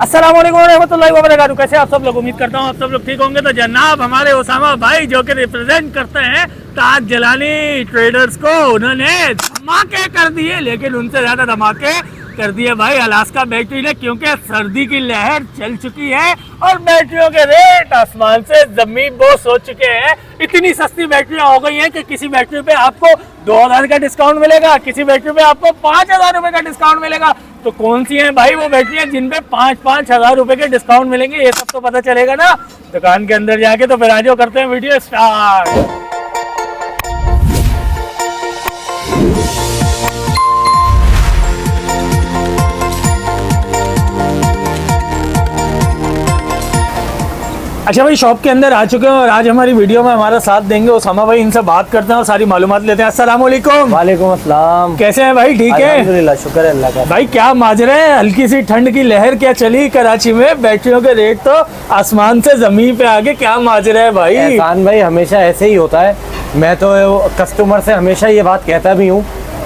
अस्सलाम वालेकुम रहमतुल्लाहि व बरकातहू। कैसे आप सब लोग? उम्मीद करता हूँ आप सब लोग ठीक होंगे। तो जनाब हमारे उसामा भाई जो कि रिप्रेजेंट करते हैं ताज जलानी ट्रेडर्स को, उन्होंने धमाके कर दिए, लेकिन उनसे ज्यादा धमाके कर दिए भाई अलास्का बैटरी ने, क्योंकि सर्दी की लहर चल चुकी है और बैटरियों के रेट आसमान से जमीन बोस हो चुके हैं। इतनी सस्ती बैटरियां हो गई हैं कि किसी बैटरी पे आपको 2000 का डिस्काउंट मिलेगा, किसी बैटरी पे आपको 5000 रुपए का डिस्काउंट मिलेगा। तो कौन सी हैं भाई वो बैटरियां जिन पे 5-5 हजार रुपए के डिस्काउंट मिलेंगे, ये सब तो पता चलेगा ना दुकान के अंदर जाके। तो फिर आज करते हैं वीडियो स्टार्ट। अच्छा भाई, शॉप के अंदर आ चुके हैं और आज हमारी वीडियो में हमारा साथ देंगे उसामा भाई। इनसे बात करते हैं और सारी मालूमात लेते हैं। अस्सलाम वालेकुम। वालेकुम अस्सलाम। कैसे हैं भाई? ठीक है अल्हम्दुलिल्लाह, शुक्र है अल्लाह का। भाई क्या माजरे हैं? हल्की सी ठंड की लहर क्या चली कराची में, बैटरियों के रेट तो आसमान से जमीन पे आगे, क्या माजरे है भाई? एहसान भाई हमेशा ऐसे ही होता है। मैं तो कस्टमर से हमेशा ये बात कहता भी हूँ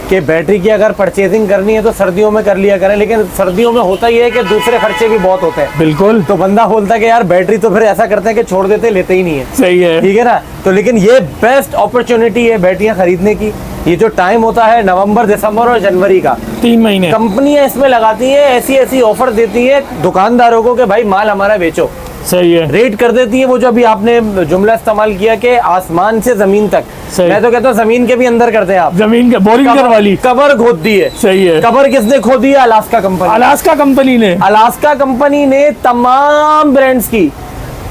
कि बैटरी की अगर परचेजिंग करनी है तो सर्दियों में कर लिया करें, लेकिन सर्दियों में होता ही है कि दूसरे खर्चे भी बहुत होते हैं। बिल्कुल। तो बंदा बोलता है कि यार बैटरी तो फिर ऐसा करते हैं कि छोड़ देते, लेते ही नहीं है। सही है, ठीक है ना। तो लेकिन ये बेस्ट अपॉर्चुनिटी है बैटरियां खरीदने की। ये जो टाइम होता है नवंबर, दिसंबर और जनवरी का, 3 महीने कंपनियां इसमें लगाती है, ऐसी ऐसी ऑफर देती है दुकानदारों को कि भाई माल हमारा बेचो। सही है, रेट कर देती है। वो जो अभी आपने जुमला इस्तेमाल किया कि आसमान से जमीन तक, मैं तो कहता हूँ जमीन के भी अंदर करते हैं आप। जमीन के बोरिंग वाली कबर खोद दी है। सही है। कबर किसने खोदी है? Alaska company. अलास्का कंपनी ने, अलास्का कंपनी ने तमाम ब्रांड्स की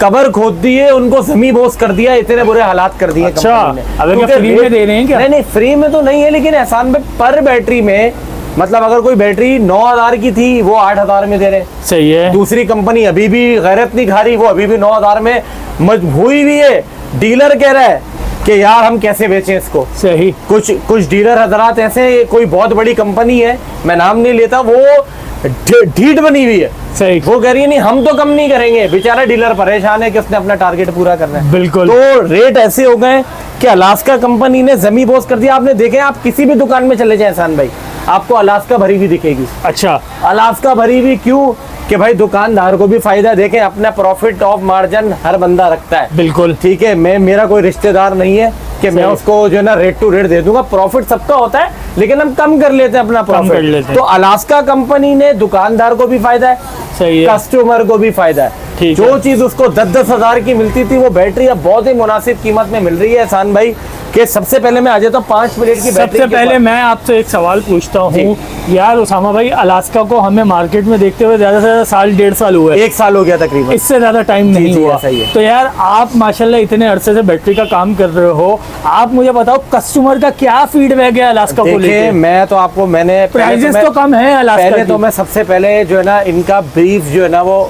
कबर खोद दी है, उनको जमी बोस कर दिया, इतने बुरे हालात कर दिए। अच्छा, अब क्या फ्री में दे रहे हैं क्या? नहीं, फ्री में तो नहीं है, लेकिन एहसान में पर बैटरी में, मतलब अगर कोई बैटरी 9000 की थी वो 8000 में दे रहे हैं। सही है। दूसरी कंपनी अभी भी गैरत नहीं खा रही, वो अभी भी 9000 में हुई भी है। डीलर कह रहा है कि यार हम कैसे बेचें इसको। सही। कुछ डीलर हजरात ऐसे, कोई बहुत बड़ी कंपनी है, मैं नाम नहीं लेता, वो ढीठ बनी हुई है। सही। वो कह रही है नहीं हम तो कम नहीं करेंगे। बेचारा डीलर परेशान है कि उसने अपना टारगेट पूरा करना है। बिल्कुल। तो रेट ऐसे हो गए कि अलास्का कंपनी ने जमी बोस कर दिया। आपने देखे, आप किसी भी दुकान में चले जाए एहसान भाई, आपको अलास्का भरी हुई दिखेगी। अच्छा, अलास्का भरी हुई क्यों? कि भाई दुकानदार को भी फायदा। देखें, अपना प्रॉफिट ऑफ मार्जिन हर बंदा रखता है। बिल्कुल। ठीक है, मेरा कोई रिश्तेदार नहीं है कि मैं उसको जो है ना रेट टू रेट दे दूंगा। प्रॉफिट सबका होता है, लेकिन हम कम कर लेते हैं अपना प्रॉफिट। तो अलास्का कंपनी ने दुकानदार को भी फायदा है, सही है, कस्टमर को भी फायदा है। जो चीज उसको 10-10 हजार की मिलती थी, वो बैटरी अब बहुत ही मुनासिब कीमत में मिल रही है। एहसान भाई कि सबसे पहले मैं आ जाता हूँ 5 मिनट की बैटरी। सबसे पहले मैं आपसे एक सवाल पूछता हूँ यार उसामा भाई, अलास्का को हमें मार्केट में देखते हुए ज्यादा से ज्यादा 1.5 साल हुआ है। 1 साल हो गया तकरीबन, इससे ज्यादा टाइम नहीं हुआ। तो यार आप माशाल्लाह इतने अरसे से बैटरी का काम कर रहे हो, आप मुझे बताओ कस्टमर का क्या फीडबैक है अलास्का को लेके? मैं तो आपको, मैंने प्राइसेस तो कम है अलास्का पहले तो मैं सबसे पहले जो है ना इनका ब्रीफ जो है ना वो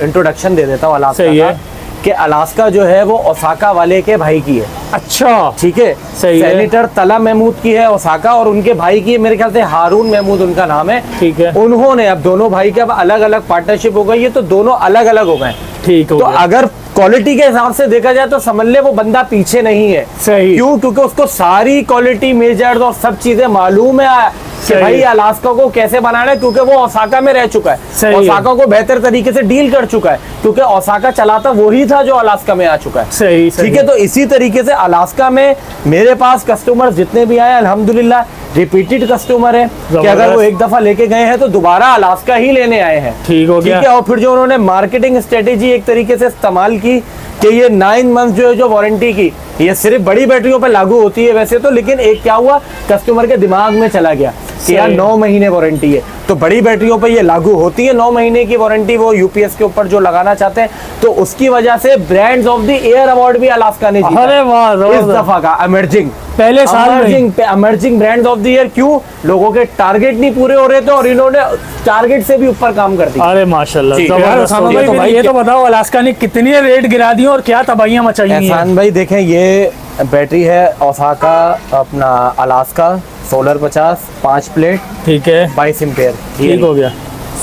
इंट्रोडक्शन दे देता हूँ अलास्का का, कि अलास्का जो है वो ओसाका वाले के भाई की है। अच्छा, ठीक है। सही है। सेनेटर तला महमूद की है ओसाका, और उनके भाई की मेरे ख्याल से हारून महमूद उनका नाम है। ठीक है। उन्होंने, अब दोनों भाई के अब अलग अलग पार्टनरशिप हो गई है, तो दोनों अलग अलग हो गए। ठीक हो तो गया। अगर क्वालिटी के हिसाब से देखा जाए तो समझ ले वो बंदा पीछे नहीं है। सही। क्यों? क्योंकि उसको सारी क्वालिटी मेजर्ड और सब चीजें मालूम है कि भाई अलास्का को कैसे बनाना है, क्योंकि वो ओसाका में रह चुका है। ओसाका को बेहतर तरीके से डील कर चुका है, क्योंकि ओसाका चलाता वही था जो अलास्का में आ चुका है। सही। ठीक है। तो इसी तरीके से अलास्का में मेरे पास कस्टमर जितने भी आए अल्हम्दुलिल्लाह रिपीटेड कस्टमर है कि अगर वो एक दफा लेके गए हैं तो दोबारा अलास्का ही लेने आए हैं। ठीक हो गया। ठीक है। और फिर जो उन्होंने मार्केटिंग स्ट्रेटेजी एक तरीके से इस्तेमाल की कि ये 9 मंथ जो है जो वारंटी की, ये सिर्फ बड़ी बैटरियों पर लागू होती है वैसे तो, लेकिन एक क्या हुआ कस्टमर के दिमाग में चला गया कि यार 9 महीने वारंटी है, तो बड़ी बैटरियों पर ये लागू होती है 9 महीने की वारंटी, वो यूपीएस के ऊपर जो लगाना चाहते हैं। तो उसकी वजह से brands of the year award भी अलास्का ने जीता। अरे वाह, इस दफा का इमर्जिंग, पहले साल emerging brand of the year. क्यों? लोगों के टारगेट नहीं पूरे हो रहे थे और इन्होंने टारगेट से भी ऊपर काम कर दिया। अरे माशाल्लाह। तो भाई ये तो बताओ अलास्का ने कितनी रेट गिरा दी और क्या तबाहियां मचाई हैं? एहसान भाई देखें, ये बैटरी है ओसाका अपना अलास्का 1650 5 प्लेट। ठीक है। 22 एम्पेयर। ठीक हो गया।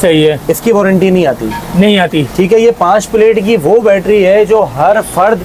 सही है। इसकी वारंटी नहीं आती। ठीक है। ये 5 प्लेट की वो बैटरी है जो हर फर्द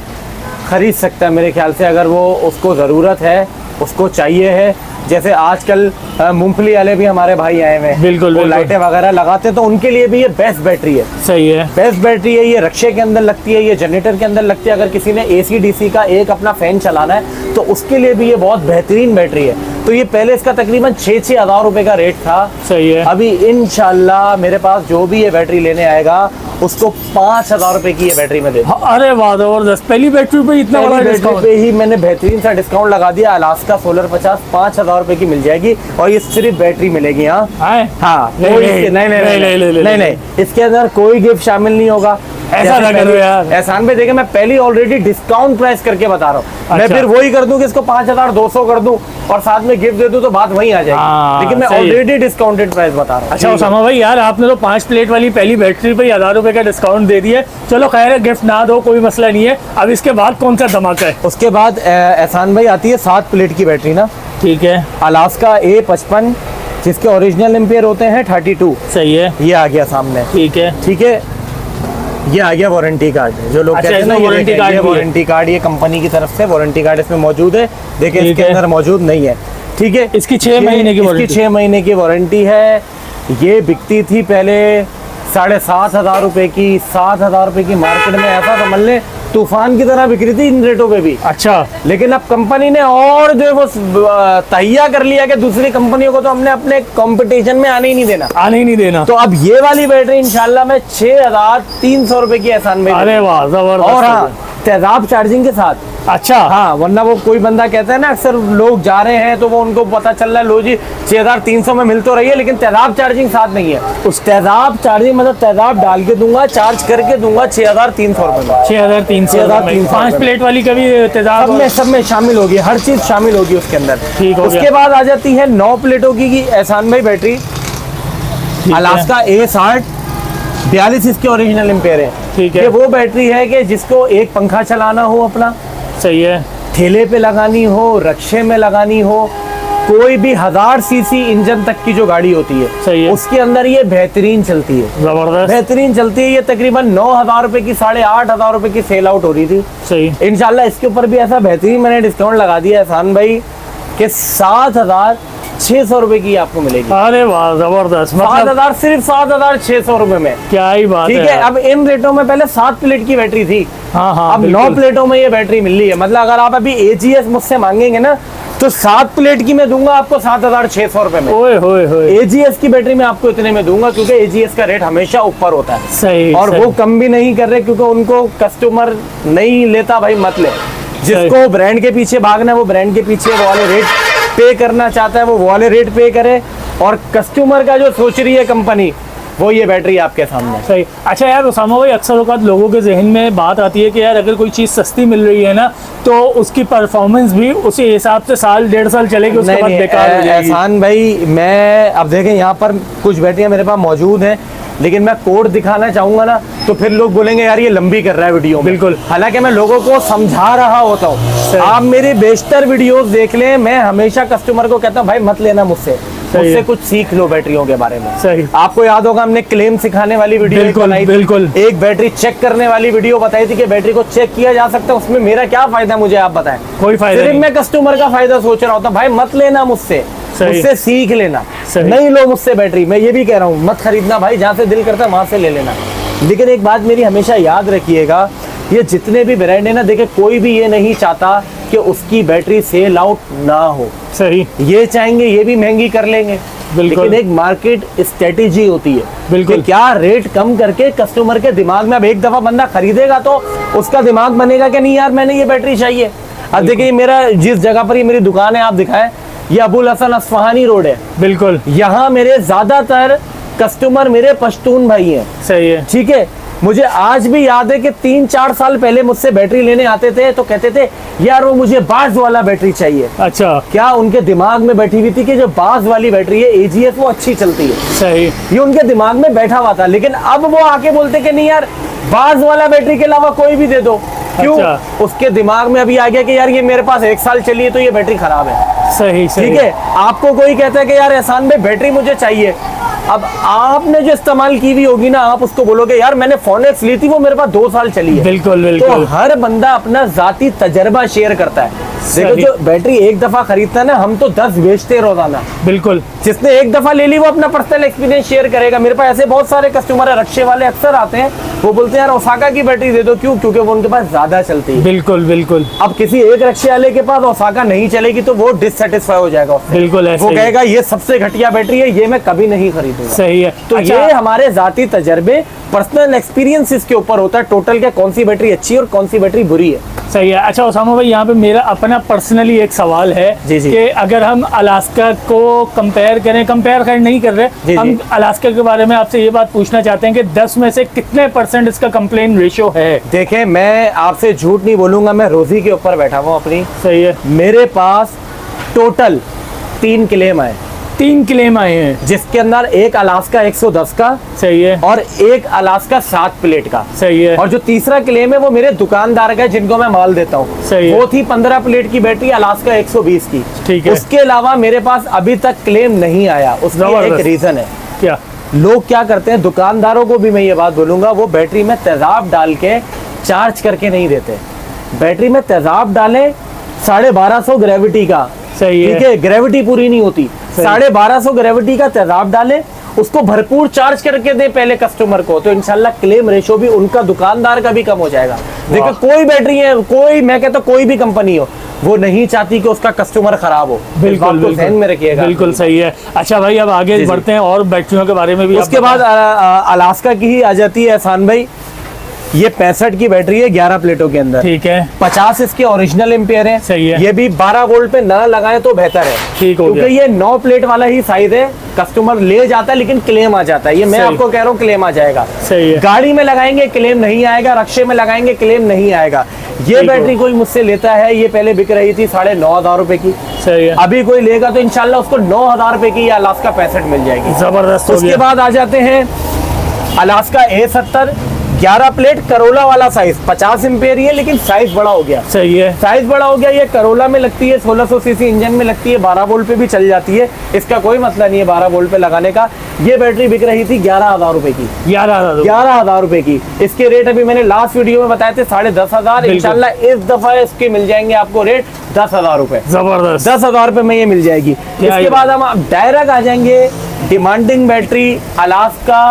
खरीद सकता है मेरे ख्याल से, अगर वो उसको ज़रूरत है, उसको चाहिए है जैसे आजकल मूंगफली वाले भी हमारे भाई आए हुए हैं, बिल्कुल, वो बिल्कुल। लाइटें वगैरह लगाते हैं, तो उनके लिए भी ये बेस्ट बैटरी है। सही है। बेस्ट बैटरी है, ये रक्शे के अंदर लगती है, ये जनरेटर के अंदर लगती है। अगर किसी ने AC DC का एक अपना फैन चलाना है तो उसके लिए भी ये बहुत बेहतरीन बैटरी है। तो ये पहले इसका तकरीबन 6-6 हज़ार रुपए का रेट था। सही है। अभी इंशाल्लाह मेरे पास जो भी ये बैटरी लेने आएगा उसको 5,000 रुपए की ये बैटरी में दे दूं। अरे वाह, जबरदस्त। पहली बैटरी पे इतना बड़ा पहली बैटरी डिस्काउंट। पे ही मैंने बेहतरीन सा डिस्काउंट लगा दिया। अलास्का सोलर 50 5,000 रुपए की मिल जाएगी और ये सिर्फ बैटरी मिलेगी। हाँ हाँ, नहीं, कोई नहीं, नहीं, इसके अंदर कोई गिफ्ट शामिल नहीं होगा। ऐसा ना करो यार। एहसान पे देखे, मैं पहली ऑलरेडी डिस्काउंट प्राइस करके बता रहा हूँ। मैं अच्छा। फिर वही कर दूं कि इसको 5,200 कर दूं और साथ में गिफ्ट दे दूं तो बात वहीं आ जाएगी। हाँ, लेकिन मैं सही है। ऑलरेडी डिस्काउंटेड प्राइस बता रहा हूँ। अच्छा उसामा भाई, यार आपने तो 5 प्लेट वाली पहली बैटरी पे 1,000 रुपए का डिस्काउंट दे दिया। चलो खैर है, गिफ्ट ना दो, कोई मसला नहीं है। अब इसके बाद कौन सा धमाका है? उसके बाद एहसान भाई आती है 7 प्लेट की बैटरी ना, ठीक है। अलास्का A55 जिसके ओरिजिनल एम्पियर होते हैं 32। सही है। ये आ गया सामने, ठीक है। ठीक है। ये आ गया वारंटी कार्ड, जो लोग अच्छा, कहते हैं ना, इसमें ये वारंटी देखें, कार्ड ये भी है। वारंटी कार्ड, ये कंपनी की तरफ से वारंटी कार्ड इसमें मौजूद है। देखिए ठीक इसके है। अंदर मौजूद नहीं है, ठीक है। इसकी 6 महीने की वारंटी। इसकी 6 महीने की वारंटी है। ये बिकती थी पहले 7,500 रुपए की, 7,000 रुपए की मार्केट में। ऐसा समझ ले तूफान की तरह बिक रही थी इन रेटों पे भी। अच्छा, लेकिन अब कंपनी ने और जो है वो तहिया कर लिया कि दूसरी कंपनियों को तो हमने अपने कंपटीशन में आने ही नहीं देना। आने ही नहीं देना। तो अब ये वाली बैटरी इंशाल्लाह मैं 6,300 रुपए की एहसान में अरे वाह, जबरदस्त। और हाँ, तेजाब चार्जिंग के साथ। अच्छा, हाँ, वरना वो कोई बंदा कहता है ना, अक्सर लोग जा रहे हैं तो वो उनको पता चल रहा है लो जी 6,300 में मिल तो रही है लेकिन तेजाब चार्जिंग साथ नहीं है। उस तेजाब चार्जिंग मतलब तेजाब डाल के दूंगा, चार्ज करके दूंगा 6,300 रुपए में। 6,300 6,300 5 प्लेट वाली का भी तेजाब। सब में शामिल होगी, हर चीज शामिल होगी उसके अंदर। ठीक हो गया। उसके बाद आ जाती है 9 प्लेटों की एहसान भाई बैटरी, ठीक है। अलास्का A60 42 इसके ओरिजिनल एम्पेयर है। ठीक है। ये वो बैटरी है कि जिसको एक पंखा चलाना हो अपना, सही है। ठेले पे लगानी हो, रक्शे में लगानी हो, कोई भी 1000 सीसी इंजन तक की जो गाड़ी होती है, सही है। उसके अंदर ये बेहतरीन चलती है। जबरदस्त। बेहतरीन चलती है। ये तकरीबन 9,000 रुपए की 8,500 रुपए की सेल आउट हो रही थी। सही। इंशाल्लाह इसके ऊपर भी ऐसा बेहतरीन मैंने डिस्काउंट लगा दिया एहसान भाई कि 7,600 रुपए की आपको मिलेगी। अरे वाह, जबरदस्त। मतलब 7,000, सिर्फ 7,600 रुपए में। क्या ही बात ठीक है है। यार। अब इन रेटों में पहले 7 प्लेट की बैटरी थी, हाँ हाँ, अब 9 बिल्कुल। प्लेटों में ये बैटरी मिल रही है। मतलब अगर आप अभी AGS मुझसे मांगेंगे ना तो 7 प्लेट की मैं दूंगा आपको 7,600 रुपए में। ओए होए होए। AGS की बैटरी मैं आपको इतने में दूंगा क्योंकि AGS का रेट हमेशा ऊपर होता है सही। और सही। वो कम भी नहीं कर रहे क्योंकि उनको कस्टमर नहीं लेता। भाई मत ले, जिसको ब्रांड के पीछे भागना है वो ब्रांड के पीछे वो वाले रेट पे करना चाहता है, वो वाले रेट पे करे। और कस्टमर का जो सोच रही है कंपनी, वो ये बैटरी आपके सामने। सही। अच्छा यार उसामा भाई, अक्सर औक़ात लोगों के जहन में बात आती है कि यार अगर कोई चीज़ सस्ती मिल रही है ना तो उसकी परफॉर्मेंस भी उसी हिसाब से 1.5 साल चलेगी, उसके बाद बेकार हो जाएगी। एहसान भाई, मैं अब देखें यहाँ पर कुछ बैटरियाँ मेरे पास मौजूद हैं, लेकिन मैं कोड दिखाना चाहूंगा ना तो फिर लोग बोलेंगे यार ये लंबी कर रहा है वीडियो में। बिल्कुल। हालांकि मैं लोगों को समझा रहा होता हूँ। आप मेरे बेशतर वीडियोस देख लें, मैं हमेशा कस्टमर को कहता हूँ भाई मत लेना मुझसे कुछ सीख लो बैटरियों के बारे में। सही। आपको याद होगा हमने क्लेम सिखाने वाली वीडियो बिल्कुल, बनाई थी। बिल्कुल। एक बैटरी चेक करने वाली वीडियो बताई थी कि बैटरी को चेक किया जा सकता है, उसमें मेरा क्या फायदा, मुझे आप बताएं। कोई फायदा सिर्फ नहीं। मैं कस्टमर का फायदा सोच रहा होता, भाई मत लेना मुझसे, सही। मुझसे सीख लेना। सही। नहीं लो मुझसे बैटरी, मैं ये भी कह रहा हूँ मत खरीदना भाई, जहाँ से दिल करता है वहां से ले लेना। लेकिन एक बात मेरी हमेशा याद रखिएगा, ये जितने भी ब्रांड है ना, देखिए कोई भी ये नहीं चाहता कि उसकी बैटरी सेल आउट ना हो। सही। ये चाहेंगे ये भी महंगी कर लेंगे, बिल्कुल। लेकिन एक मार्केट स्ट्रेटेजी होती है। बिल्कुल। कि क्या रेट कम करके कस्टमर के दिमाग में, अब एक दफा बंदा खरीदेगा तो उसका दिमाग बनेगा कि नहीं यार मैंने ये बैटरी चाहिए। अब देखिए मेरा जिस जगह पर ये मेरी दुकान है आप दिखाएं, ये अबुल हसन अस्फहानी रोड है। बिल्कुल। यहाँ मेरे ज्यादातर कस्टमर मेरे पश्तून भाई हैं। सही है। ठीक है। मुझे आज भी याद है कि 3-4 साल पहले मुझसे बैटरी लेने आते थे तो कहते थे यार वो मुझे बाज वाला बैटरी चाहिए। अच्छा। क्या उनके दिमाग में बैठी हुई थी कि जो बाज वाली बैटरी है AGS वो अच्छी चलती है। सही। ये उनके दिमाग में बैठा हुआ था, लेकिन अब वो आके बोलते कि नहीं यार बाज वाला बैटरी के अलावा कोई भी दे दो। क्यों? अच्छा। उसके दिमाग में अभी आ गया कि यार ये मेरे पास 1 साल चली है तो ये बैटरी खराब है। सही। सही। ठीक है। आपको कोई कहता है कि यार एहसान भाई बैटरी मुझे चाहिए, अब आपने जो इस्तेमाल की हुई होगी ना आप उसको बोलोगे यार मैंने फोनेक्स ली थी वो मेरे पास 2 साल चली है। बिल्कुल तो बिल्कुल। हर बंदा अपना जाती तजर्बा शेयर करता है। देखो जो बैटरी एक दफा खरीदता है ना, हम तो 10 बेचते हैं रोजाना। बिल्कुल। जिसने एक दफा ले ली वो अपना पर्सनल एक्सपीरियंस शेयर करेगा। मेरे पास ऐसे बहुत सारे कस्टमर है, रक्शे वाले अक्सर आते हैं, वो बोलते हैं यार ओसाका की बैटरी दे दो। क्यों? क्योंकि वो उनके पास ज्यादा चलती है। बिल्कुल बिल्कुल। अब किसी एक रक्शे वाले के पास ओसाका नहीं चलेगी तो वो डिससेटिस्फाई हो जाएगा उससे। बिल्कुल ऐसे वो ही। कहेगा ये सबसे घटिया बैटरी है, ये मैं कभी नहीं खरीदूंगा। सही है। तो अच्छा, ये हमारे जाती तजर्बे, पर्सनल एक्सपीरियंस इसके ऊपर होता है टोटल क्या कौन सी बैटरी अच्छी है और कौन सी बैटरी बुरी है। सही है। अच्छा उसामा भाई, यहाँ पे मेरा अपना पर्सनली एक सवाल है जी, जी। कि अगर हम अलास्का को कंपेयर करें, कंपेयर खैर नहीं कर रहे, जी, हम जी। अलास्का के बारे में आपसे ये बात पूछना चाहते हैं कि 10 में से कितने % इसका कंप्लेन रेशियो है? देखें, मैं आपसे झूठ नहीं बोलूंगा, मैं रोजी के ऊपर बैठा हुआ अपनी। सही है। मेरे पास टोटल 3 क्लेम आए, 3 क्लेम आए हैं। जिसके अंदर एक अलास्का 110 का सही है। और एक अलास्का 7 प्लेट का। सही है। और जो तीसरा क्लेम है वो मेरे दुकानदार का है, जिनको मैं माल देता हूँ। सही है। वो थी 15 प्लेट की बैटरी अलास्का 120 की। ठीक है। उसके अलावा मेरे पास अभी तक क्लेम नहीं आया। उसका एक जबरदस्त। रीजन है। क्या? लोग क्या करते हैं, दुकानदारों को भी मैं ये बात बोलूंगा, वो बैटरी में तेजाब डाल के चार्ज करके नहीं देते। बैटरी में तेजाब डालें 1250 ग्रेविटी का, सही है। ठीक है, ग्रेविटी पूरी नहीं होती। 1250 ग्रेविटी का तेजाब डालें, उसको भरपूर चार्ज करके दे पहले कस्टमर को, तो इंशाल्लाह क्लेम रेशो भी उनका, दुकानदार का भी कम हो जाएगा। देखो कोई बैटरी है, कोई, मैं कहता हूं कोई भी कंपनी हो, वो नहीं चाहती कि उसका कस्टमर खराब हो। बिल्कुल बिल्कुल ध्यान में रखिएगा। बिल्कुल सही है। अच्छा भाई, अब आगे जी, जी। बढ़ते हैं और बैटरियों के बारे में भी। उसके बाद अलास्का की ही आ जाती है एहसान भाई। ये 65 की बैटरी है 11 प्लेटों के अंदर। ठीक है। 50 इसके ओरिजिनल एम्पियर है। सही है। ये भी 12 वोल्ट पे ना लगाए तो बेहतर है। ठीक हो क्योंकि गया। ये 9 प्लेट वाला ही साइज है, कस्टमर ले जाता है लेकिन क्लेम आ जाता है। ये मैं सही। आपको कह रहा हूँ क्लेम आ जाएगा। सही है। गाड़ी में लगाएंगे क्लेम नहीं आएगा, रक्शे में लगाएंगे क्लेम नहीं आएगा। ये ठीक बैटरी हो। कोई मुझसे लेता है, ये पहले बिक रही थी 9,500 रुपए की। सही है। अभी कोई लेगा तो इंशाल्लाह उसको 9,000 रुपए की अलास्का 65 मिल जाएगी। जबरदस्त हो उसके गया। बाद आ जाते हैं अलास्का A70 11 प्लेट करोला वाला साइज। 50 एम्पियर है लेकिन साइज बड़ा हो गया। सही है। साइज बड़ा हो गया। ये करोला में लगती है, 1600 सीसी इंजन में लगती है, 12 वोल्ट पे भी चल जाती है। इसका कोई मसला नहीं है 12 वोल्ट पे लगाने का। ये बैटरी बिक रही थी 11,000 रुपए की। 11,000 रुपए की। इसके रेट अभी मैंने लास्ट वीडियो में बताए थे 10,500। इंशाल्लाह इस दफा इसके मिल जाएंगे आपको रेट 10,000 रुपए। जबरदस्त। 10,000 रुपए में ये मिल जाएगी। इसके बाद हम डायरेक्ट आ जाएंगे डिमांडिंग बैटरी अलास्का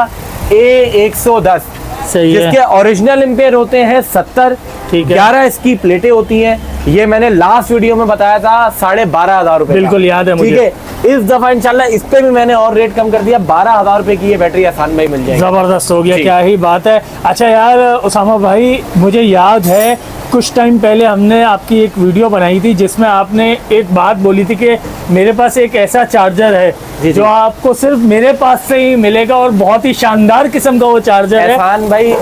A110। सही है। जिसके ओरिजिनल एम्पेयर होते हैं 70। ठीक है। 11 इसकी प्लेटें होती हैं। ये मैंने लास्ट वीडियो में बताया था 12,500 रुपए। बिल्कुल याद है मुझे। ठीक है। इस दफा इंशाल्लाह इस पे भी मैंने और रेट कम कर दिया, 12,000 रुपए की ये बैटरी आसान में मिल जाएगी। जबरदस्त हो गया। जी। क्या ही बात है। अच्छा यार उसामा भाई, मुझे याद है कुछ टाइम पहले हमने आपकी एक वीडियो बनाई थी जिसमें आपने एक बात बोली थी कि मेरे पास एक ऐसा चार्जर है जी, जो जी। आपको सिर्फ मेरे पास से ही मिलेगा और बहुत ही शानदार किस्म का वो चार्जर है। एहसान भाई,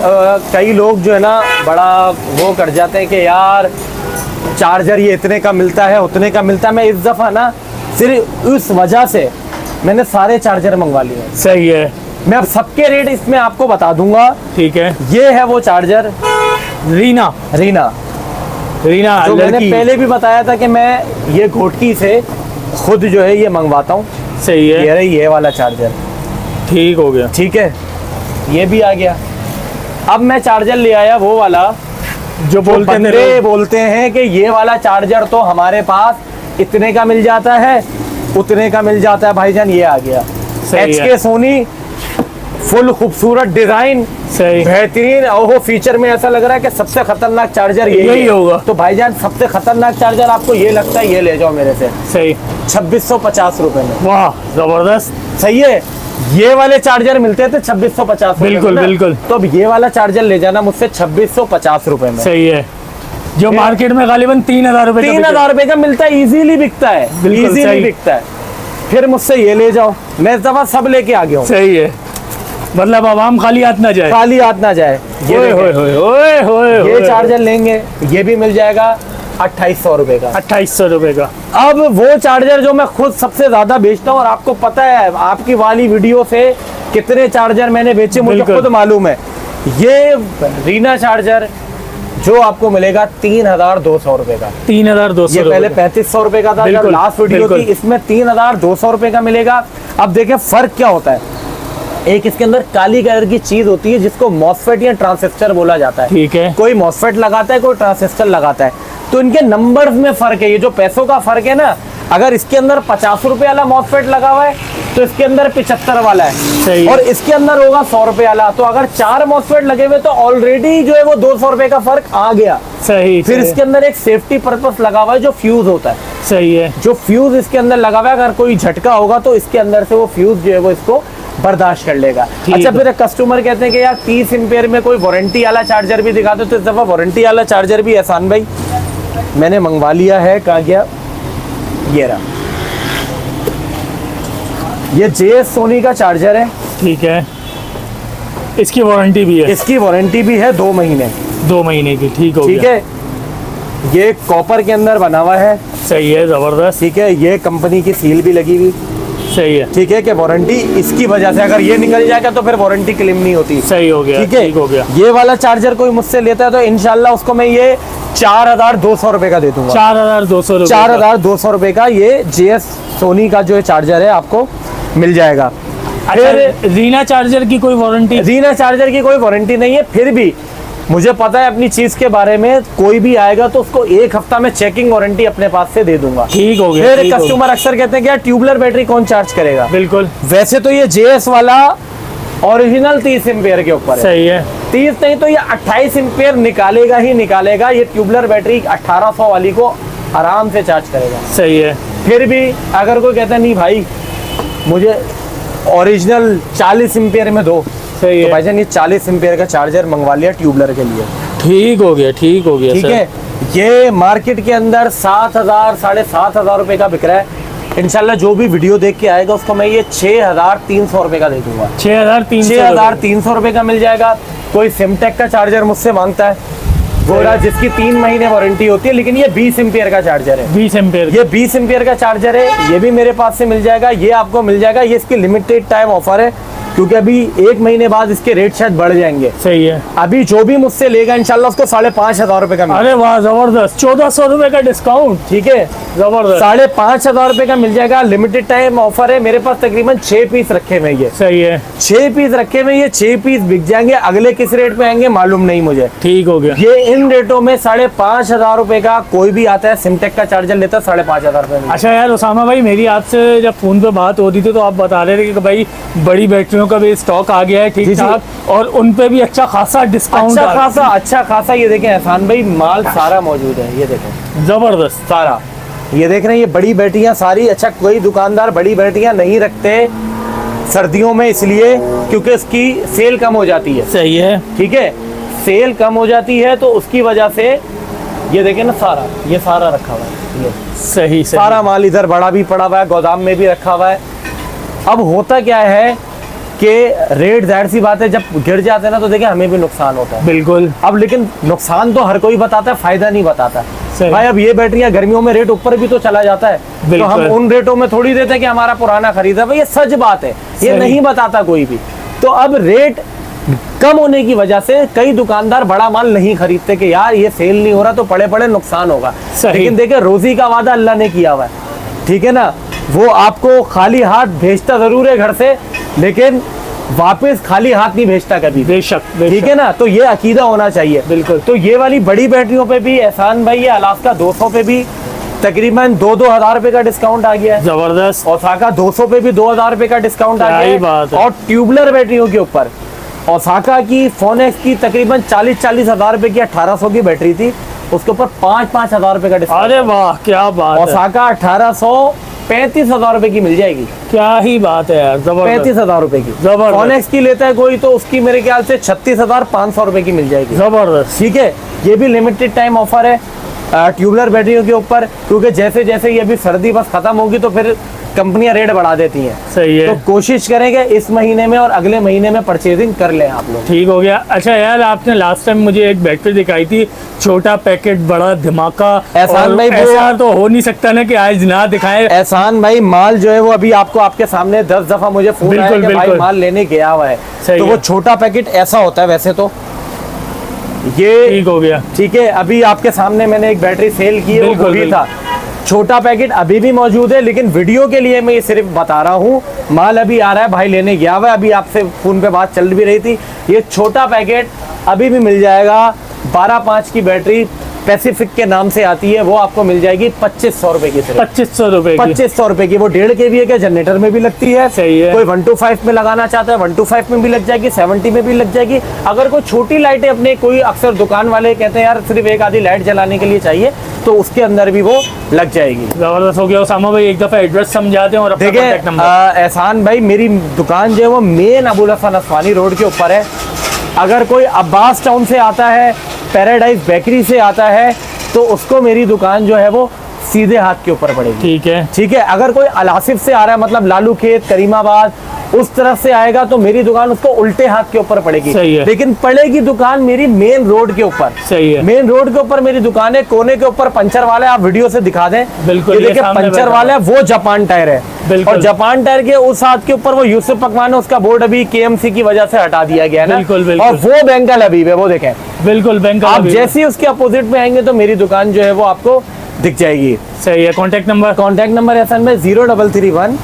कई लोग जो है ना बड़ा वो कर जाते हैं कि यार चार्जर ये इतने का मिलता है, उतने का मिलता है। मैं इस दफा ना सिर्फ उस वजह से मैंने सारे चार्जर मंगवा लिए। सही है। मैं अब सबके रेट इसमें आपको बता दूंगा। ठीक है। ये है वो चार्जर रीना रीना, जो मैंने लड़की। पहले भी बताया था कि मैं ये घोटकी से खुद जो है ये मंगवाता हूँ। सही है। ये रही ये वाला चार्जर। ठीक हो गया। ठीक है, ये भी आ गया। अब मैं चार्जर ले आया वो वाला जो बोलते हैं बंदे बोलते हैं कि ये वाला चार्जर तो हमारे पास इतने का मिल जाता है, उतने का मिल जाता है। भाईजान ये आ गया सही है। HK सोनी, फुल खूबसूरत डिजाइन, सही। बेहतरीन। ओहो, फीचर में ऐसा लग रहा है कि सबसे खतरनाक चार्जर यही है। होगा। तो भाईजान सबसे खतरनाक चार्जर आपको ये लगता है, ये ले जाओ मेरे से सही। 2650 रुपए में। वाह जबरदस्त। सही है। ये वाले चार्जर मिलते थे 2650 रुपए बिल्कुल, में ना? बिल्कुल। तो अब ये वाला चार्जर ले जाना मुझसे 2650 रुपए में। सही है। जो ये- मार्केट में गालिबन 3,000 रुपए का 3,000 रुपए का मिलता है, इजीली बिकता है। बिल्कुल इजीली सही। बिकता है। फिर मुझसे ये ले जाओ। मैं इस दफा सब लेके आ गया हूँ, सही है। मतलब आवाम खाली हाथ ना जाए। खाली हाथ ना जाए। ये ओए होए देखें, होए ओए होए ये होए। चार्जर लेंगे, ये भी मिल जाएगा 2800 रुपए का। 2800 रुपए का। अब वो चार्जर जो मैं खुद सबसे ज्यादा बेचता हूँ, और आपको पता है आपकी वाली वीडियो से कितने चार्जर मैंने बेचे मुझे बिल्कुल। खुद मालूम है। ये रीना चार्जर जो आपको मिलेगा 3,200 रुपए का। 3,200 ये पहले रुपए। 3,500 रुपए का था जब बिल्कुल, लास्ट वीडियो थी। बिल्कुल। इसमें 3,200 रुपए का मिलेगा। अब देखें फर्क क्या होता है। एक इसके अंदर काली कलर की चीज होती है जिसको मॉसफेट या ट्रांजिस्टर बोला जाता है। ठीक है। कोई मॉसफेट लगाता है, कोई ट्रांजिस्टर लगाता है, तो इनके नंबर्स में फर्क है। ये जो पैसों का फर्क है ना, अगर इसके अंदर 50 रुपए वाला मॉसफेट लगा हुआ है तो इसके अंदर 75 वाला है। सही। और इसके अंदर होगा 100 रुपए वाला। तो अगर 4 मॉसफेट लगे हुए तो ऑलरेडी जो है वो 200 रुपए का फर्क आ गया। सही। फिर इसके अंदर एक सेफ्टी पर्पस लगा हुआ है जो फ्यूज होता है। सही है। जो फ्यूज इसके अंदर लगा हुआ है, अगर कोई झटका होगा तो इसके अंदर से वो फ्यूज जो है वो इसको बर्दाश्त कर लेगा। ठीक अच्छा, है। फिर कस्टमर कहते हैं कि यार 30 एम्पेयर में कोई वारंटी वाला चार्जर भी दिखा दो, तो इस दफा वारंटी वाला चार्जर भी एहसान भाई मैंने मंगवा लिया है। कहाँ गया? ये रहा। ये JS सोनी का चार्जर है। ठीक है। इसकी वारंटी भी है? इसकी वारंटी भी है 2 महीने। 2 महीने की। ठीक हो ठीक गया। है। ये कॉपर के अंदर बना हुआ है। सही है, जबरदस्त। ठीक है। ये कंपनी की सील भी लगी हुई। सही है। ठीक है कि वारंटी इसकी वजह से, अगर ये निकल जाएगा तो फिर वारंटी क्लेम नहीं होती। सही हो गया। ठीक है। ठीक हो गया। ये वाला चार्जर कोई मुझसे लेता है तो इंशाल्लाह उसको मैं ये 4200 रुपए का दे दूंगा। 4200 रुपए। 4200 रुपए का ये JS सोनी का जो चार्जर है आपको मिल जाएगा। अच्छा, रीना चार्जर की कोई वारंटी? रीना चार्जर की कोई वारंटी नहीं है। फिर भी मुझे पता है अपनी चीज के बारे में, कोई भी आएगा तो उसको 1 हफ्ता में चेकिंग वारंटी अपने पास से दे दूंगा। ठीक हो गया। फिर ठीक हो गया। कस्टमर अक्सर कहते हैं कि यार ट्यूबलर बैटरी कौन चार्ज करेगा? बिल्कुल। वैसे तो ये JS वाला ओरिजिनल 30 एम्पेयर के ऊपर है। सही है। 30 नहीं तो ये 28 एम्पेयर निकालेगा ही निकालेगा। ये ट्यूबलर बैटरी 1800 वाली को आराम से चार्ज करेगा। सही है। फिर भी अगर कोई कहता नहीं भाई मुझे ओरिजिनल 40 एम्पेयर में दो, सही तो है। भाईजान ये 40 एम्पेयर का चार्जर मंगवा लिया ट्यूबलर के लिए। ठीक हो गया। ठीक हो गया। ठीक सर। है। ये मार्केट के अंदर 7000 7500 रुपए का बिक रहा है। इंशाल्लाह जो भी वीडियो देख के आएगा उसको मैं ये 6300 रुपए का दे दूंगा। 6300 रुपए का मिल जाएगा। कोई सिमटेक का चार्जर मुझसे मांगता है, वो रहा जिसकी 3 महीने वारंटी होती है, लेकिन ये 20 एम्पेयर का चार्जर है। 20 एम्पेयर। ये 20 एम्पेयर का चार्जर है। ये भी मेरे पास से मिल जाएगा। ये आपको मिल जाएगा। ये इसकी लिमिटेड टाइम ऑफर है, क्योंकि अभी 1 महीने बाद इसके रेट शायद बढ़ जाएंगे। सही है। अभी जो भी मुझसे लेगा इंशाल्लाह उसको 5500 रुपए का मिलेगा। अरे वाह, जबरदस्त। 1400 रुपए का डिस्काउंट। ठीक है। जबरदस्त। 5500 रुपए का मिल जाएगा। लिमिटेड टाइम ऑफर है। मेरे पास तकरीबन 6 पीस रखे हुए। ये सही है। 6 पीस रखे हुए। ये 6 पीस बिक जाएंगे। अगले किस रेट में आएंगे मालूम नहीं मुझे। ठीक हो गया। ये इन रेटों में 5500 रुपए का कोई भी आता है सिमटेक का चार्जर लेता है 5500 रुपए में। अच्छा यार उसामा भाई, मेरी आपसे जब फोन पे बात हो रही थी तो आप बता रहे थे कि भाई बड़ी बैटरियों का भी स्टॉक आ गया है ठीक जी, जी। ठाक, और उन पे भी अच्छा खासा डिस्काउंट। अच्छा खासा ये देखें एहसान भाई, माल सारा मौजूद है। ये देखें जबरदस्त सारा, ये देख रहे हैं। ये बड़ी बैटरियां सारी। अच्छा, कोई दुकानदार बड़ी बैटरियां नहीं रखते सर्दियों में, इसलिए क्योंकि इसकी सेल कम हो जाती है। सही है। ठीक है। सेल कम हो जाती है तो उसकी वजह से ये देखें ना, सारा ये सारा रखा हुआ है। ये सही सही। सारा माल इधर बड़ा भी पड़ा हुआ है, गोदाम में भी रखा हुआ है। अब होता क्या है कि रेट जाहिर सी बात है जब गिर जाते हैं ना तो देखिए हमें भी नुकसान होता है। बिल्कुल। अब लेकिन नुकसान तो हर कोई बताता है, फायदा नहीं बताता। सही। भाई अब ये बैटरियां गर्मियों में रेट ऊपर भी तो चला जाता है, तो बिल्कुल। हम उन रेटों में थोड़ी देते कि हमारा पुराना खरीदा। भाई ये सच बात है, ये सही। नहीं बताता कोई भी। तो अब रेट कम होने की वजह से कई दुकानदार बड़ा माल नहीं खरीदते कि यार ये सेल नहीं हो रहा तो पड़े पड़े नुकसान होगा। सही। लेकिन देखिए रोजी का वादा अल्लाह ने किया हुआ है, ठीक है ना। वो आपको खाली हाथ भेजता जरूर है घर से, लेकिन वापस खाली हाथ नहीं भेजता कभी। बेशक ठीक है ना। तो ये अकीदा होना चाहिए। बिल्कुल। तो ये वाली बड़ी बैटरियों पे भी एहसान भाई, ये अलास्का 200 पे भी तकरीबन 2-2 हजार रुपए का डिस्काउंट आ गया है। जबरदस्त। ओसाका 200 पे भी 2000 रुपए का डिस्काउंट आ क्या गया ही है। बात है। और ट्यूबलर बैटरियों के ऊपर ओसाका की फोनेक्स की तकरीबन 40-40 हजार रुपए की 1800 की बैटरी थी, उसके ऊपर 5-5 हजार रुपए का डिस्काउंट। अरे वाह, क्या बात है। ओसाका 1800 35,000 रुपए की मिल जाएगी। क्या ही बात है यार, जबरदस्त। 35,000 रुपए की। जबरदस्त। फोनेक्स की लेता है कोई तो उसकी मेरे ख्याल से 36,500 रुपए की मिल जाएगी। जबरदस्त। ठीक है। ये भी लिमिटेड टाइम ऑफर है ट्यूबलर बैटरियों के ऊपर, क्योंकि जैसे जैसे ये अभी सर्दी बस खत्म होगी तो फिर कंपनियां रेट बढ़ा देती हैं। सही है। तो कोशिश करेंगे इस महीने में और अगले महीने में परचेजिंग कर लें आप लोग। ठीक हो गया। अच्छा यार, आपने लास्ट टाइम मुझे एक बैटरी दिखाई थी, छोटा पैकेट बड़ा धमाका। एहसान और भाई, वो- ऐसा तो हो नहीं सकता ना कि आज ना दिखाए। एहसान भाई, माल जो है वो अभी आपको आपके सामने 10 दफा मुझे फोन आया बिल्कुल, कि भाई बिल्कुल। माल लेने गया हुआ है। सही तो वो है। छोटा पैकेट ऐसा होता है वैसे तो ये। ठीक हो गया। ठीक है। अभी आपके सामने मैंने एक बैटरी सेल की है, वो बिल्कुल, भी था। छोटा पैकेट अभी भी मौजूद है, लेकिन वीडियो के लिए मैं ये सिर्फ बता रहा हूँ। माल अभी आ रहा है, भाई लेने गया हुआ है, अभी आपसे फोन पे बात चल भी रही थी। ये छोटा पैकेट अभी भी मिल जाएगा। 12/5 की बैटरी पैसिफिक के नाम से आती है, वो आपको मिल जाएगी 2500 रुपए की। 2500 रुपए की, 2500 रुपए की। वो 1.5 kVA के जनरेटर में भी लगती है। सही है। कोई 125 में लगाना चाहता है, 125 में भी लग जाएगी, 70 में भी लग जाएगी। अगर कोई छोटी लाइटें अपने, कोई अक्सर दुकान वाले कहते हैं यार सिर्फ एक आधी लाइट जलाने के लिए चाहिए, तो उसके अंदर भी वो लग जाएगी। जबरदस्त हो गया। उसामा भाई एक दफा एड्रेस समझा दें और अपना देखिए कॉन्टैक्ट नंबर। एहसान भाई, मेरी दुकान जो है वो मेन अबुल हसन असवानी रोड के ऊपर है। अगर कोई अब्बास टाउन से आता है, पैराडाइज बेकरी से आता है, तो उसको मेरी दुकान जो है वो सीधे हाथ के ऊपर पड़ेगी। ठीक है, ठीक है। अगर कोई अलासिफ से आ रहा है, मतलब लालू खेत, करीमाबाद, उस तरफ से आएगा, तो मेरी दुकान उसको उल्टे हाथ के ऊपर पड़ेगी। सही है। लेकिन पड़ेगी दुकान मेरी मेन रोड के ऊपर। सही है। मेन रोड के ऊपर मेरी दुकान है, कोने के ऊपर पंचर वाला है। आप वीडियो से दिखा दें। बिल्कुल, ये ये देखिए सामने पंचर बैठा वाला है, वो जापान टायर है। बिल्कुल। और जापान टायर के उस हाथ के ऊपर वो यूसुफ पकवान है, उसका बोर्ड अभी KMC की वजह से हटा दिया गया है ना। बिल्कुल, बिल्कुल। और वो बैंक का लबीब है, वो देखें। बिल्कुल बैंक आप जैसे ही उसके अपोजिट में आएंगे तो मेरी दुकान जो है वो आपको दिख जाएगी। सही है। कॉन्टैक्ट नंबर ऐसा में 0331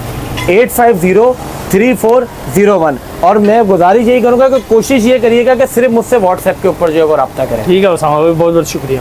850 3401। और मैं गुजारिश यही करूंगा कि कोशिश ये करिएगा कि सिर्फ मुझसे व्हाट्सएप के ऊपर जो है वो रब्ता करें। ठीक है उसामा भाई, बहुत बहुत शुक्रिया।